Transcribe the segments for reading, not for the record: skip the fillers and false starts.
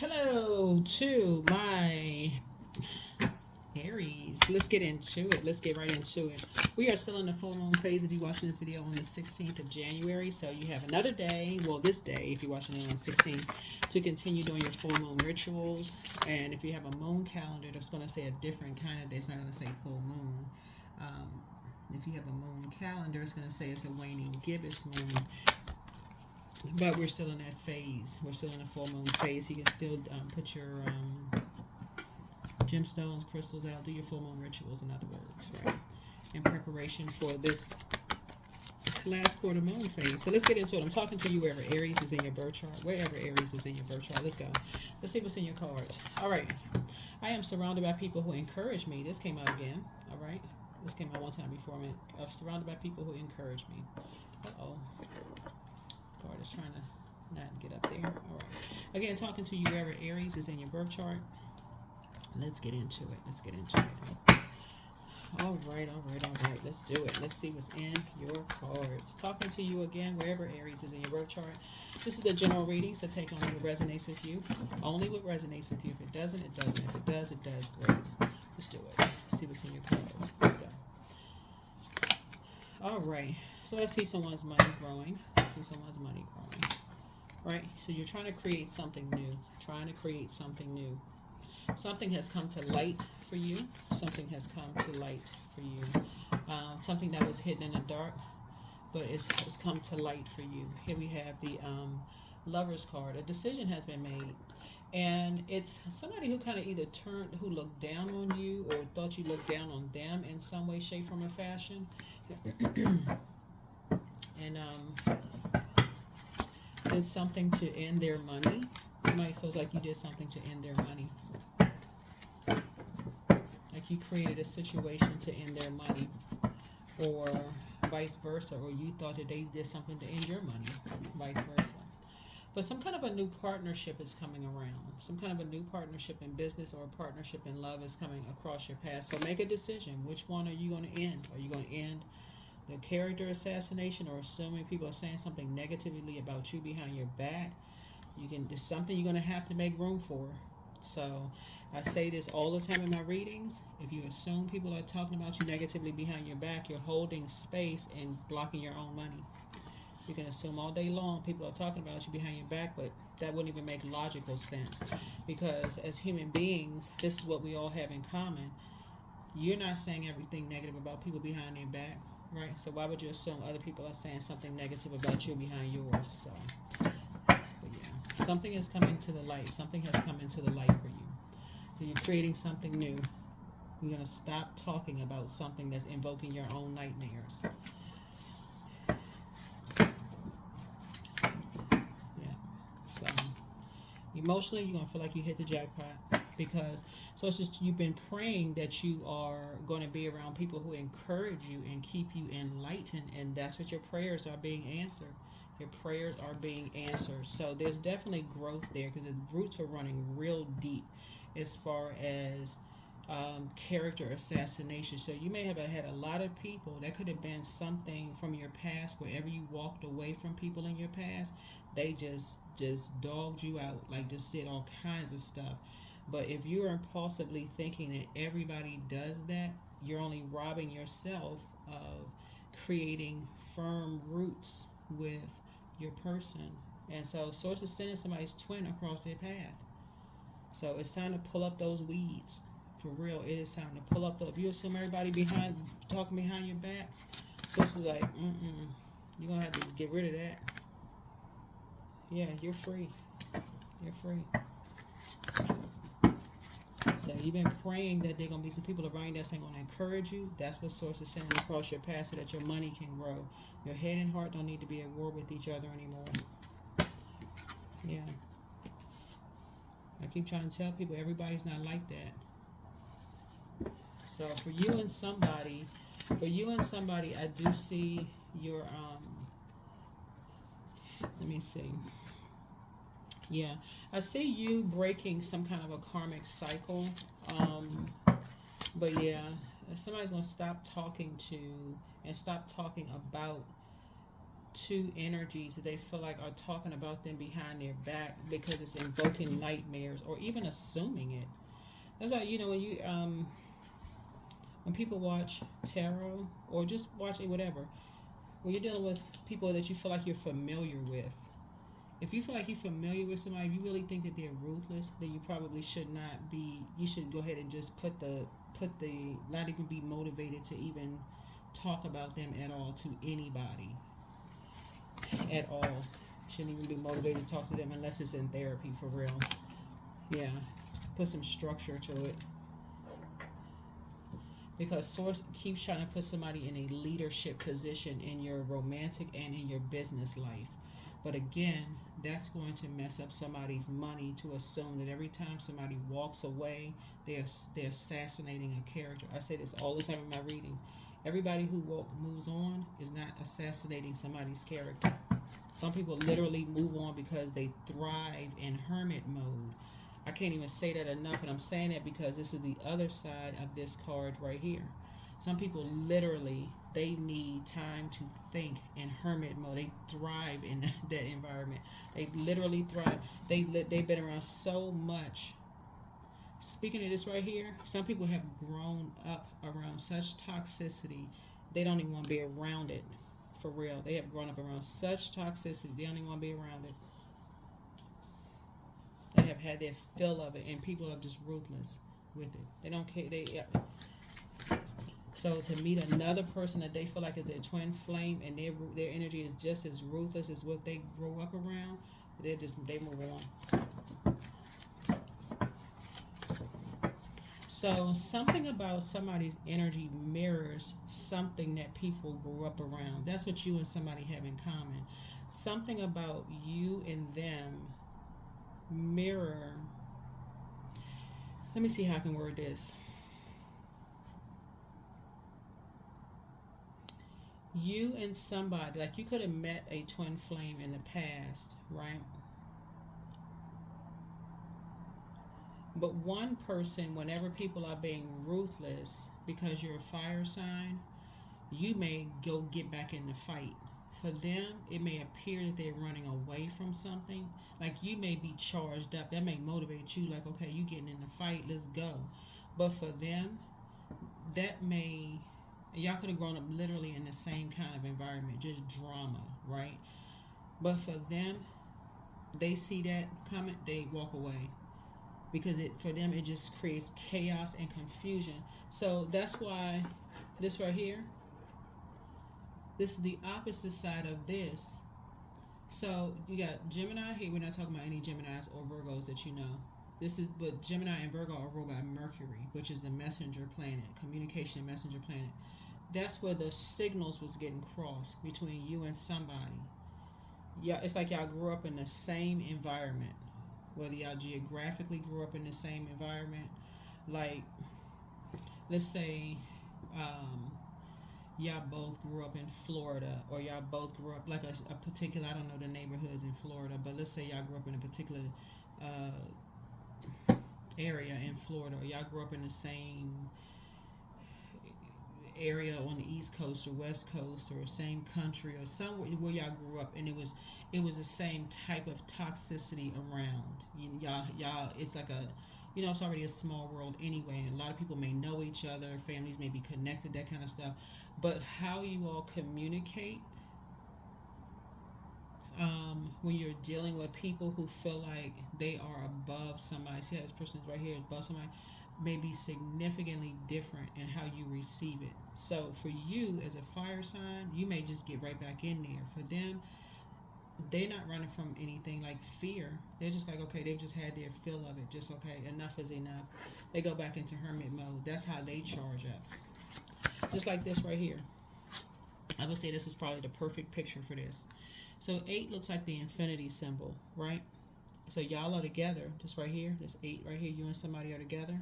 Hello to my Aries. Let's get into it. Let's get right into it. We are still in the full moon phase if you're watching this video on the 16th of January. So you have another day, well this day if you're watching it on the 16th, to continue doing your full moon rituals. And if you have a moon calendar, that's going to say a different kind of day. It's not going to say full moon. If you have a moon calendar, it's going to say it's a waning gibbous moon. But we're still in that phase. We're still in the full moon phase. You can still put your gemstones, crystals out, do your full moon rituals, in other words, right? In preparation for this last quarter moon phase. So let's get into it. I'm talking to you wherever Aries is in your birth chart. Wherever Aries is in your birth chart. Let's go. Let's see what's in your cards. All right. I am surrounded by people who encourage me. This came out again. All right. This came out one time before. I'm surrounded by people who encourage me. Uh-oh. Card is trying to not get up there. All right. Again, talking to you wherever Aries is in your birth chart. Let's get into it. Let's get into it. All right. Let's do it. Let's see what's in your cards. Talking to you again wherever Aries is in your birth chart. This is a general reading, so take only what resonates with you. Only what resonates with you. If it doesn't, it doesn't. If it does, it does. Great. Let's do it. Let's see what's in your cards. Let's go. All right. So I see someone's money growing. Right? So you're trying to create something new. Something has come to light for you. Something that was hidden in the dark, but it's come to light for you. Here we have the Lover's card. A decision has been made. And it's somebody who kind of who looked down on you or thought you looked down on them in some way, shape, form, or fashion. And did something to end their money. Somebody feels like you did something to end their money. Like you created a situation to end their money, or vice versa, or you thought that they did something to end your money, vice versa. But some kind of a new partnership is coming around. Some kind of a new partnership in business or a partnership in love is coming across your path. So make a decision. Which one are you going to end? Are you going to end the character assassination or assuming people are saying something negatively about you behind your back? It's something you're going to have to make room for. So I say this all the time in my readings. If you assume people are talking about you negatively behind your back, you're holding space and blocking your own money. You can assume all day long people are talking about you behind your back, but that wouldn't even make logical sense. Because as human beings, this is what we all have in common. You're not saying everything negative about people behind their back, right? So why would you assume other people are saying something negative about you behind yours? So, but yeah, something is coming to the light. Something has come into the light for you. So you're creating something new. You're going to stop talking about something that's invoking your own nightmares. So emotionally, you're going to feel like you hit the jackpot, because it's just you've been praying that you are going to be around people who encourage you and keep you enlightened, and that's what your prayers are being answered. Your prayers are being answered. So there's definitely growth there, because the roots are running real deep as far as character assassination. So you may have had a lot of people. That could have been something from your past. Wherever you walked away from people in your past, they just dogged you out, like just did all kinds of stuff. But if you're impulsively thinking that everybody does that, you're only robbing yourself of creating firm roots with your person. And so source is sending somebody's twin across their path. So it's time to pull up those weeds. For real, it is time to pull up if you assume everybody talking behind your back, this is like, you're going to have to get rid of that. Yeah, you're free. You're free. So you've been praying that there are going to be some people around you that's going to encourage you. That's what source is sending across your path, so that your money can grow. Your head and heart don't need to be at war with each other anymore. Yeah. I keep trying to tell people everybody's not like that. So for you and somebody, I do see your let me see. Yeah, I see you breaking some kind of a karmic cycle. But yeah, somebody's gonna stop talking about two energies that they feel like are talking about them behind their back because it's invoking nightmares or even assuming it. That's like, you know, when people watch tarot or just watch it, whatever, when you're dealing with people that you feel like you're familiar with, if you feel like you're familiar with somebody, if you really think that they're ruthless, then you probably should not be. You should go ahead and just not even be motivated to even talk about them at all to anybody at all. Shouldn't even be motivated to talk to them unless it's in therapy for real. Yeah, put some structure to it. Because Source keeps trying to put somebody in a leadership position in your romantic and in your business life. But again, that's going to mess up somebody's money to assume that every time somebody walks away, they're assassinating a character. I say this all the time in my readings. Everybody who moves on is not assassinating somebody's character. Some people literally move on because they thrive in hermit mode. I can't even say that enough, and I'm saying that because this is the other side of this card right here. Some people literally, they need time to think in hermit mode. They thrive in that environment. They literally thrive. They've been around so much. Speaking of this right here, some people have grown up around such toxicity, they don't even want to be around it. For real. They have grown up around such toxicity, they don't even want to be around it. They have had their fill of it, and people are just ruthless with it. They don't care. So to meet another person that they feel like is their twin flame, and their energy is just as ruthless as what they grew up around, they move on. So something about somebody's energy mirrors something that people grew up around. That's what you and somebody have in common. Something about you and them mirror. Let me see how I can word this. You and somebody, like you could have met a twin flame in the past, right? But one person, whenever people are being ruthless because you're a fire sign, you may go get back in the fight. For them, it may appear that they're running away from something. Like you may be charged up. That may motivate you, like, okay, you getting in the fight, let's go. But for them, that may, y'all could have grown up literally in the same kind of environment, just drama, right? But for them, they see that coming, they walk away. Because for them, it just creates chaos and confusion. So that's why this right here, this is the opposite side of this. So you got Gemini here. We're not talking about any Geminis or Virgos that you know. But Gemini and Virgo are ruled by Mercury, which is the messenger planet, communication and messenger planet. That's where the signals was getting crossed between you and somebody. Yeah, it's like y'all grew up in the same environment. Whether y'all geographically grew up in the same environment, like let's say y'all both grew up in Florida, or y'all both grew up like a particular, I don't know the neighborhoods in Florida, but let's say y'all grew up in a particular area in Florida, or y'all grew up in the same area on the East Coast or West Coast, or same country, or somewhere where y'all grew up, and it was the same type of toxicity around. Y'all, it's like it's already a small world anyway, and a lot of people may know each other, families may be connected, that kind of stuff. But how you all communicate when you're dealing with people who feel like they are above somebody, see how this person's right here above somebody, may be significantly different in how you receive it. So for you as a fire sign, you may just get right back in there. For them, they're not running from anything like fear. They're just like, okay, they've just had their fill of it. Just okay, enough is enough. They go back into hermit mode. That's how they charge up. Just like this right here. I would say this is probably the perfect picture for this. So 8 looks like the infinity symbol, right? So y'all are together. This right here, this 8 right here, you and somebody are together.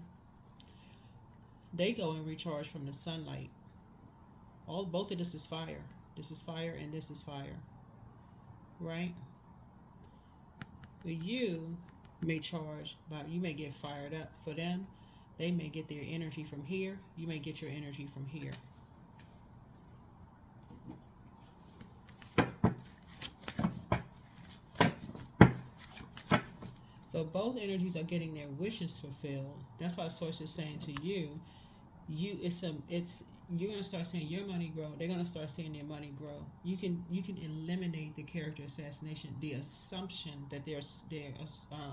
They go and recharge from the sunlight. Both of this is fire. This is fire and this is fire. Right? You may charge, but you may get fired up. For them, they may get their energy from here. You may get your energy from here. So both energies are getting their wishes fulfilled. That's why Source is saying to you, you're gonna start seeing your money grow. They're gonna start seeing their money grow. You can eliminate the character assassination, the assumption that they're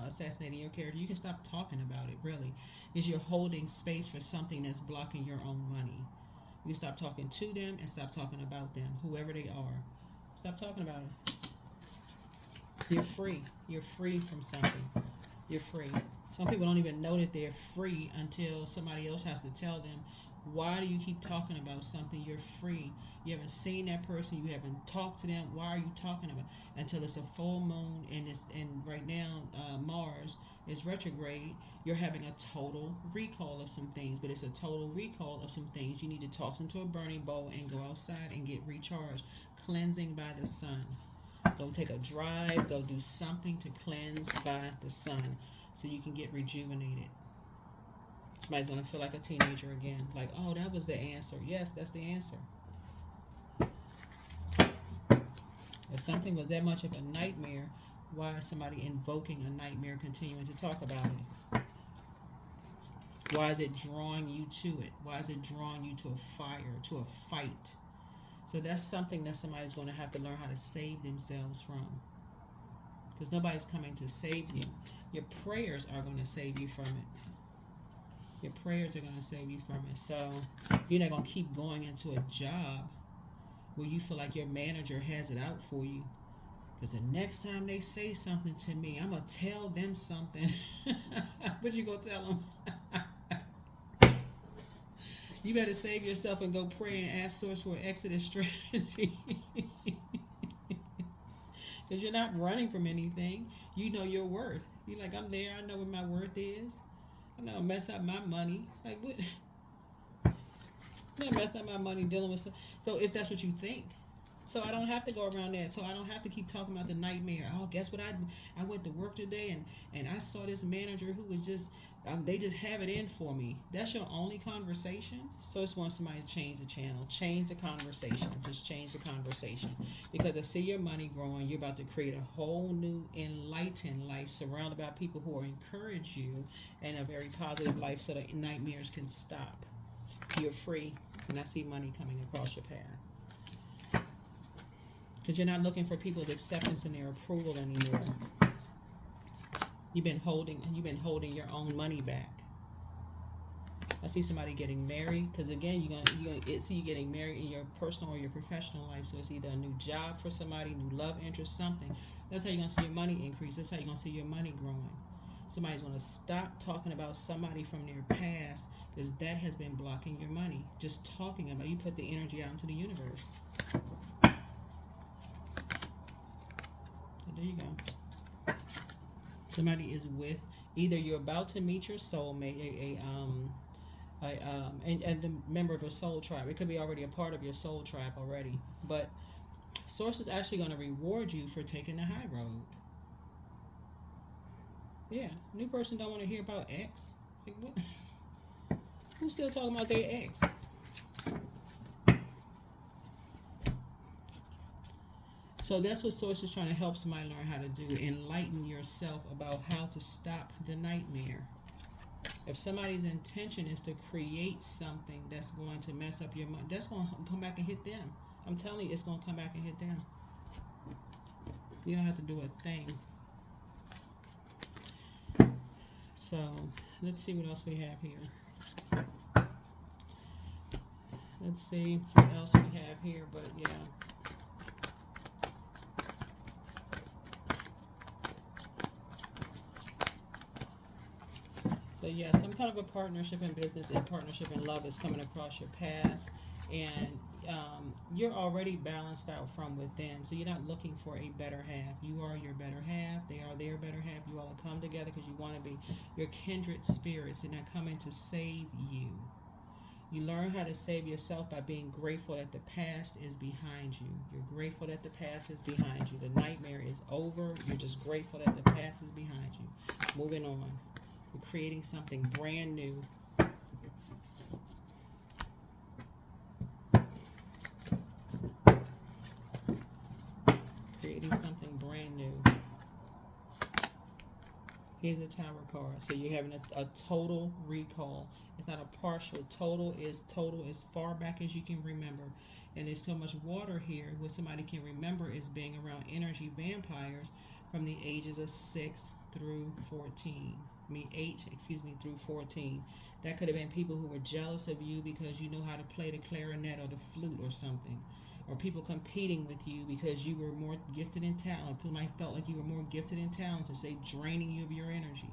assassinating your character. You can stop talking about it. Really, is you're holding space for something that's blocking your own money. You stop talking to them and stop talking about them, whoever they are. Stop talking about it. You're free. You're free from something. You're free. Some people don't even know that they're free until somebody else has to tell them, why do you keep talking about something? You're free. You haven't seen that person. You haven't talked to them. Why are you talking about? Until it's a full moon and right now Mars is retrograde. You're having a total recall of some things, but it's a total recall of some things. You need to toss into a burning bowl and go outside and get recharged. Cleansing by the sun. Go take a drive. Go do something to cleanse by the sun so you can get rejuvenated. Somebody's going to feel like a teenager again. Like, oh, that was the answer. Yes, that's the answer. If something was that much of a nightmare, why is somebody invoking a nightmare, continuing to talk about it? Why is it drawing you to it? Why is it drawing you to a fire, to a fight? So that's something that somebody's going to have to learn how to save themselves from. Because nobody's coming to save you. Your prayers are going to save you from it. Your prayers are going to save you from it. So you're not going to keep going into a job where you feel like your manager has it out for you. Because the next time they say something to me, I'm going to tell them something. What you going to tell them? You better save yourself and go pray and ask Source for an exodus strategy. Because you're not running from anything. You know your worth. You're like, I'm there. I know what my worth is. I'm not going to mess up my money. Like, what? I'm not messing up my money dealing with... So if that's what you think. So I don't have to go around that. So I don't have to keep talking about the nightmare. Oh, guess what? I went to work today and I saw this manager who was just... they just have it in for me. That's your only conversation? So it's want somebody to change the channel. Change the conversation. Just change the conversation. Because I see your money growing. You're about to create a whole new enlightened life surrounded by people who will encourage you in a very positive life so that nightmares can stop. You're free. And I see money coming across your path. Because you're not looking for people's acceptance and their approval anymore. You've been holding your own money back. I see somebody getting married, because again, you're gonna see you getting married in your personal or your professional life. So it's either a new job for somebody, new love interest, something. That's how you're gonna see your money increase. That's how you're gonna see your money growing. Somebody's gonna stop talking about somebody from their past, because that has been blocking your money. Just talking about, you put the energy out into the universe. So there you go. Somebody is with, either you're about to meet your soulmate, and a member of a soul tribe. It could be already a part of your soul tribe already. But Source is actually going to reward you for taking the high road. Yeah, new person don't want to hear about X. Like, what? Who's still talking about their ex? So that's what Source is trying to help somebody learn how to do. Enlighten yourself about how to stop the nightmare. If somebody's intention is to create something that's going to mess up your mind, that's going to come back and hit them. I'm telling you, it's going to come back and hit them. You don't have to do a thing. So let's see what else we have here. Let's see what else we have here, but yeah. So yeah, some kind of a partnership in business and partnership in love is coming across your path, and you're already balanced out from within. So you're not looking for a better half. You are your better half. They are their better half. You all come together because you want to be your kindred spirits, and they're coming to save you. You learn how to save yourself by being grateful that the past is behind you. You're grateful that the past is behind you. The nightmare is over. You're just grateful that the past is behind you. Moving on. You're creating something brand new. Creating something brand new. Here's a Tower card. So you're having a total recall. It's not a partial. Total as far back as you can remember. And there's so much water here. What somebody can remember is being around energy vampires from the ages of 6 through 14. I mean 8, through 14. That could have been people who were jealous of you because you know how to play the clarinet or the flute or something. Or people competing with you because you were more gifted in talent. People might felt like you were more gifted in talent, to say draining you of your energy.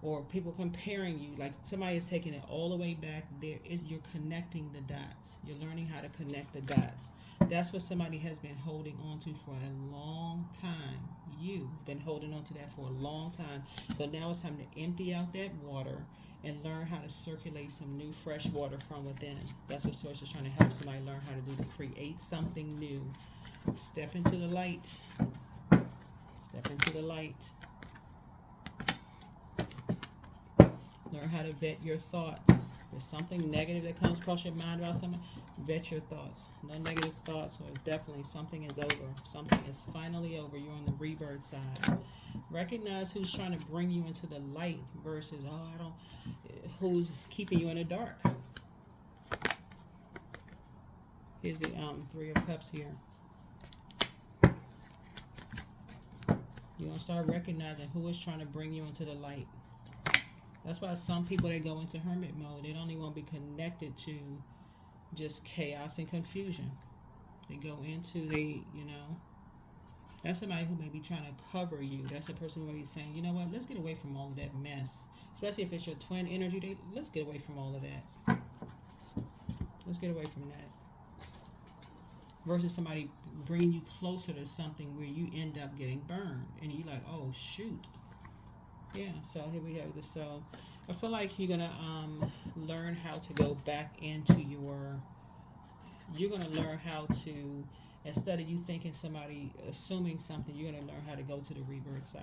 Or people comparing you, like somebody is taking it all the way back. You're connecting the dots. You're learning how to connect the dots. That's what somebody has been holding on to for a long time. You've been holding on to that for a long time. So now it's time to empty out that water and learn how to circulate some new fresh water from within. That's what Source is trying to help somebody learn how to do, to create something new. Step into the light. Step into the light. Learn how to vet your thoughts. If there's something negative that comes across your mind about something, vet your thoughts. No negative thoughts, or definitely something is over. Something is finally over. You're on the rebirth side. Recognize who's trying to bring you into the light versus, who's keeping you in the dark. Here's the Three of Cups here. You're going to start recognizing who is trying to bring you into the light. That's why some people, they go into hermit mode. They don't even want to be connected to just chaos and confusion. They go into that's somebody who may be trying to cover you. That's a person who may be saying, you know what, let's get away from all of that mess. Especially if it's your twin energy, let's get away from all of that. Let's get away from that. Versus somebody bringing you closer to something where you end up getting burned. And you're like, oh, shoot. Yeah, so here we have this. So I feel like you're going to learn how to go back into you're going to learn how to, instead of you thinking somebody assuming something, you're going to learn how to go to the rebirth side.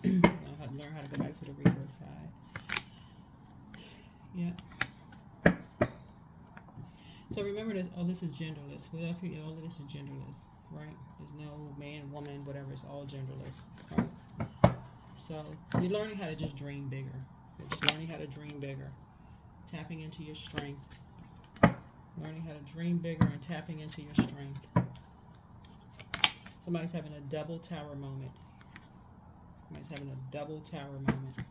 You're going to learn how to go back to the rebirth side. Yeah. So remember this, this is genderless. All of this is genderless, right? There's no man, woman, whatever. It's all genderless, right? So you're learning how to just dream bigger. You're just learning how to dream bigger. Tapping into your strength. Learning how to dream bigger and tapping into your strength. Somebody's having a double tower moment. Somebody's having a double tower moment.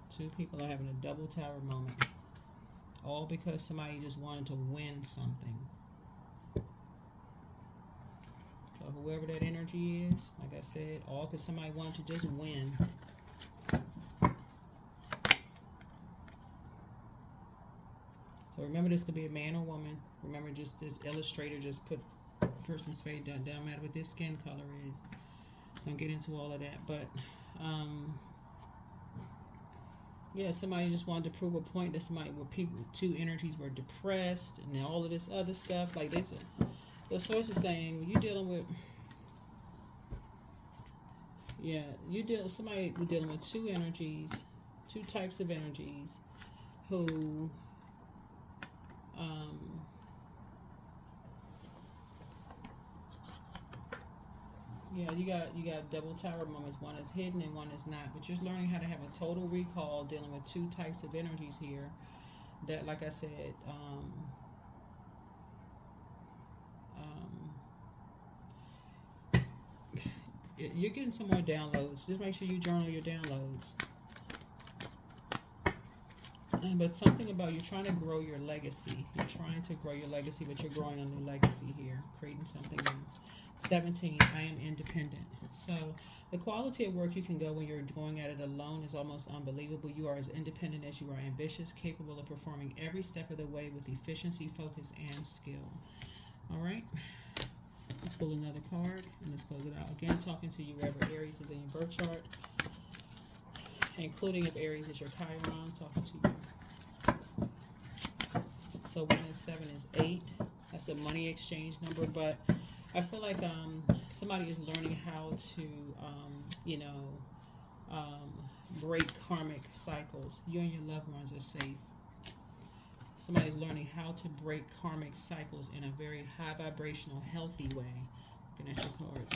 Two people are having a double tower moment. All because somebody just wanted to win something. So whoever that energy is, like I said, all because somebody wanted to just win. So remember, this could be a man or woman. Remember, just this illustrator just put person's face down. Doesn't matter what their skin color is. Don't get into all of that. But, yeah, somebody just wanted to prove a point that somebody, where people, two energies were depressed and all of this other stuff. Like they said, the source is saying, you're dealing with, somebody we're dealing with two energies, two types of energies who, you got double tower moments. One is hidden and one is not. But you're learning how to have a total recall, dealing with two types of energies here. That, like I said, you're getting some more downloads. Just make sure you journal your downloads. But something about you're trying to grow your legacy. You're trying to grow your legacy, but you're growing a new legacy here, creating something new. 17, I am independent. So the quality of work you can go when you're going at it alone is almost unbelievable. You are as independent as you are ambitious, capable of performing every step of the way with efficiency, focus, and skill. All right. Let's pull another card and let's close it out. Again, talking to you wherever Aries is in your birth chart, including if Aries is your Chiron, talking to you. So 1 and 7 is 8. That's a money exchange number, but I feel like somebody is learning how to, break karmic cycles. You and your loved ones are safe. Somebody's learning how to break karmic cycles in a very high vibrational, healthy way. Looking at your cards.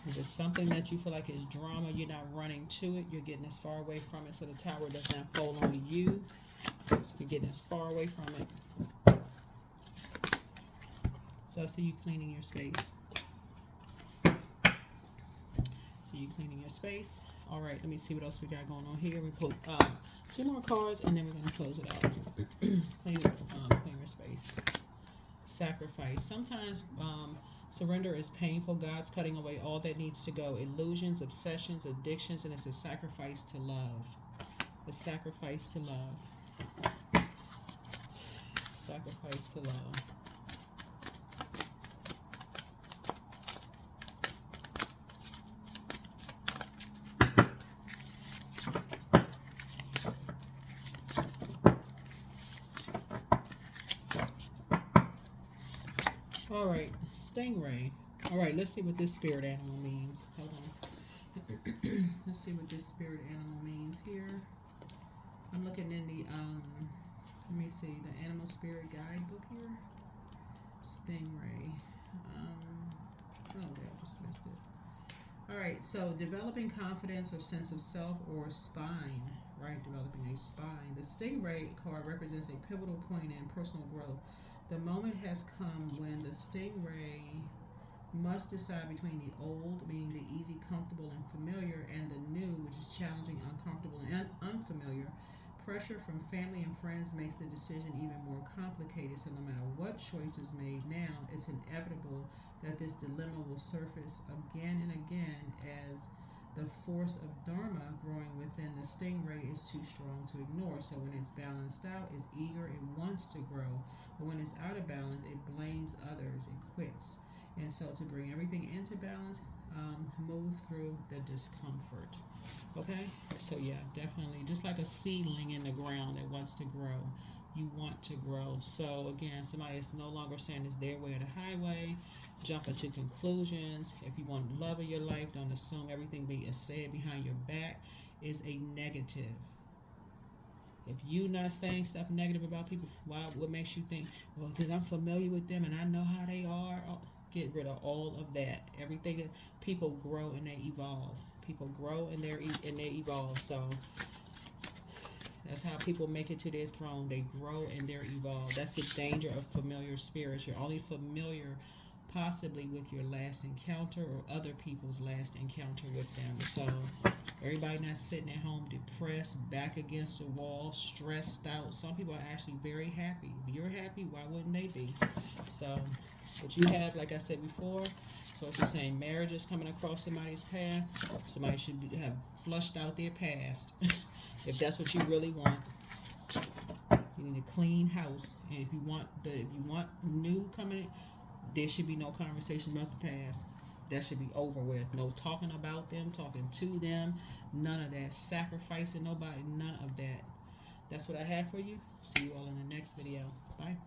If it's something that you feel like is drama, you're not running to it. You're getting as far away from it so the tower does not fall on you. You're getting as far away from it. So I see you cleaning your space. You cleaning your space. All right, let me see what else we got going on here. We put 2 more cards, and then we're going to close it out. clean your space. Sacrifice. Sometimes surrender is painful. God's cutting away all that needs to go. Illusions, obsessions, addictions, and it's a sacrifice to love. A sacrifice to love. Sacrifice to love. All right, Stingray. All right, let's see what this spirit animal means. Hold on. Let's see what this spirit animal means here. I'm looking in the, let me see, the animal spirit guidebook here. Stingray. Oh, there, I just missed it. All right, so developing confidence or sense of self or spine, right? Developing a spine. The Stingray card represents a pivotal point in personal growth. The moment has come when the Stingray must decide between the old, meaning the easy, comfortable, and familiar, and the new, which is challenging, uncomfortable, and unfamiliar. Pressure from family and friends makes the decision even more complicated, so no matter what choice is made now, it's inevitable that this dilemma will surface again and again as the force of Dharma growing within the Stingray is too strong to ignore. So when it's balanced out, it's eager, it wants to grow. But when it's out of balance, it blames others, it quits. And so to bring everything into balance, move through the discomfort. Okay? So yeah, definitely. Just like a seedling in the ground that wants to grow. You want to grow. So again, somebody is no longer saying it's their way or the highway. Jumping to conclusions. If you want love of your life, don't assume everything being said behind your back is a negative. If you're not saying stuff negative about people, why? What makes you think? Well, because I'm familiar with them and I know how they are. Oh, get rid of all of that. Everything that people grow and they evolve. People grow and they evolve. So that's how people make it to their throne. They grow and they evolve. That's the danger of familiar spirits. You're only familiar possibly with your last encounter or other people's last encounter with them. So everybody not sitting at home depressed, back against the wall, stressed out. Some people are actually very happy. If you're happy, why wouldn't they be? So, but you have, like I said before, so it's the same marriages coming across somebody's path. Somebody should have flushed out their past. If that's what you really want. You need a clean house. And if you want new coming in, there should be no conversation about the past. That should be over with. No talking about them, talking to them. None of that. Sacrificing nobody. None of that. That's what I had for you. See you all in the next video. Bye.